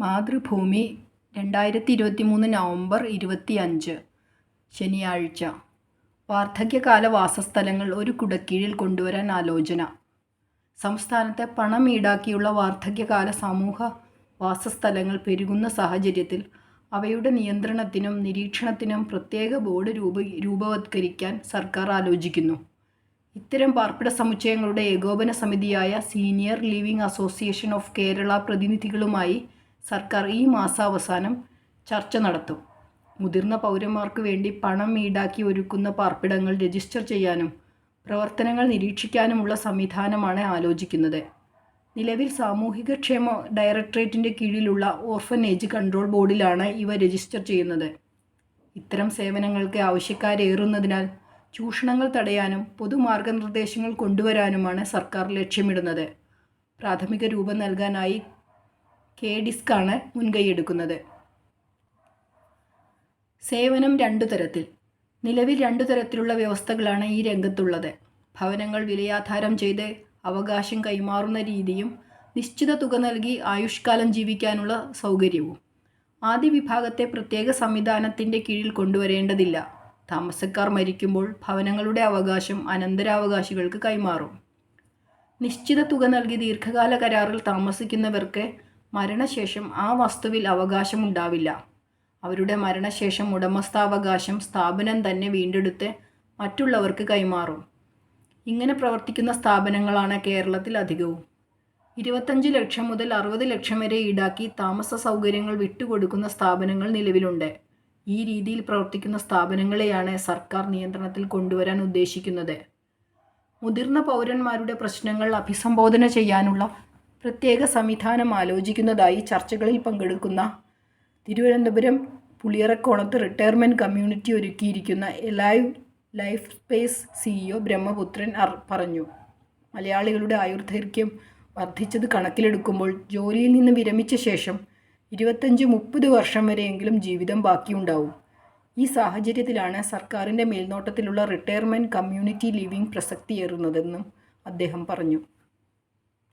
Mathrubhumi 2023 November 25 ശനിയാഴ്ച. വാർദ്ധക്യകാല വാസസ്ഥലങ്ങൾ ഒരു കുടക്കീഴിൽ കൊണ്ടുവരാൻ ആലോചന. സംസ്ഥാനത്തെ പണം ഈടാക്കിയുള്ള വാർദ്ധക്യകാല സമൂഹ വാസസ്ഥലങ്ങൾ പെരുകുന്ന സാഹചര്യത്തിൽ അവയുടെ നിയന്ത്രണത്തിനും നിരീക്ഷണത്തിനും പ്രത്യേക ബോർഡ് രൂപവത്കരിക്കാൻ സർക്കാർ ആലോചിക്കുന്നു. ഇത്തരം പാർപ്പിട സമുച്ചയങ്ങളുടെ ഏകോപന സമിതിയായ senior living association of Kerala പ്രതിനിധികളുമായി സർക്കാർ ഈ മാസാവസാനം ചർച്ച നടത്തും. മുതിർന്ന പൗരന്മാർക്ക് വേണ്ടി പണം ഈടാക്കി ഒരുക്കുന്ന പാർപ്പിടങ്ങൾ രജിസ്റ്റർ ചെയ്യാനും പ്രവർത്തനങ്ങൾ നിരീക്ഷിക്കാനുമുള്ള സംവിധാനമാണ് ആലോചിക്കുന്നത്. നിലവിൽ സാമൂഹികക്ഷേമ ഡയറക്ടറേറ്റിൻ്റെ കീഴിലുള്ള ഓർഫനേജ് കൺട്രോൾ ബോർഡിലാണ് ഇവ രജിസ്റ്റർ ചെയ്യുന്നത്. ഇത്തരം സേവനങ്ങൾക്ക് ആവശ്യക്കാരേറുന്നതിനാൽ ചൂഷണങ്ങൾ തടയാനും പൊതുമാർഗനിർദ്ദേശങ്ങൾ കൊണ്ടുവരാനുമാണ് സർക്കാർ ലക്ഷ്യമിടുന്നത്. പ്രാഥമിക രൂപം നൽകാനായി KDISCാണ് മുൻകൈയെടുക്കുന്നത്. സേവനം 2 തരത്തിൽ. നിലവിൽ 2 തരത്തിലുള്ള വ്യവസ്ഥകളാണ് ഈ രംഗത്തുള്ളത്. ഭവനങ്ങൾ വിലയാധാരം ചെയ്ത് അവകാശം കൈമാറുന്ന രീതിയും നിശ്ചിത തുക നൽകി ആയുഷ്കാലം ജീവിക്കാനുള്ള സൗകര്യവും. ആദ്യ വിഭാഗത്തെ പ്രത്യേക സംവിധാനത്തിൻ്റെ കീഴിൽ കൊണ്ടുവരേണ്ടതില്ല. താമസക്കാർ മരിക്കുമ്പോൾ ഭവനങ്ങളുടെ അവകാശം അനന്തരാവകാശികൾക്ക് കൈമാറും. നിശ്ചിത തുക നൽകി ദീർഘകാല കരാറിൽ താമസിക്കുന്നവർക്ക് മരണശേഷം ആ വസ്തുവിൽ അവകാശമുണ്ടാവില്ല. അവരുടെ മരണശേഷം ഉടമസ്ഥാവകാശം സ്ഥാപനം തന്നെ വീണ്ടെടുത്ത് മറ്റുള്ളവർക്ക് കൈമാറും. ഇങ്ങനെ പ്രവർത്തിക്കുന്ന സ്ഥാപനങ്ങളാണ് കേരളത്തിൽ അധികവും. 25 ലക്ഷം മുതൽ 60 ലക്ഷം വരെ ഈടാക്കി താമസ സൗകര്യങ്ങൾ വിട്ടുകൊടുക്കുന്ന സ്ഥാപനങ്ങൾ നിലവിലുണ്ട്. ഈ രീതിയിൽ പ്രവർത്തിക്കുന്ന സ്ഥാപനങ്ങളെയാണ് സർക്കാർ നിയന്ത്രണത്തിൽ കൊണ്ടുവരാൻ ഉദ്ദേശിക്കുന്നത്. മുതിർന്ന പൗരന്മാരുടെ പ്രശ്നങ്ങൾ അഭിസംബോധന ചെയ്യാനുള്ള പ്രത്യേക സംവിധാനം ആലോചിക്കുന്നതായി ചർച്ചകളിൽ പങ്കെടുക്കുന്ന തിരുവനന്തപുരം പുളിയറക്കോണത്ത് റിട്ടയർമെൻറ്റ് കമ്മ്യൂണിറ്റി ഒരുക്കിയിരിക്കുന്ന എലൈവ് ലൈഫ് സ്പേസ് CEO ബ്രഹ്മപുത്രൻ പറഞ്ഞു. മലയാളികളുടെ ആയുർദൈർഘ്യം വർദ്ധിച്ചത് കണക്കിലെടുക്കുമ്പോൾ ജോലിയിൽ നിന്ന് വിരമിച്ച ശേഷം 25-30 വർഷം വരെയെങ്കിലും ജീവിതം ബാക്കിയുണ്ടാവും. ഈ സാഹചര്യത്തിലാണ് സർക്കാരിൻ്റെ മേൽനോട്ടത്തിലുള്ള റിട്ടയർമെൻറ്റ് കമ്മ്യൂണിറ്റി ലിവിംഗ് പ്രസക്തിയേറുന്നതെന്നും അദ്ദേഹം പറഞ്ഞു.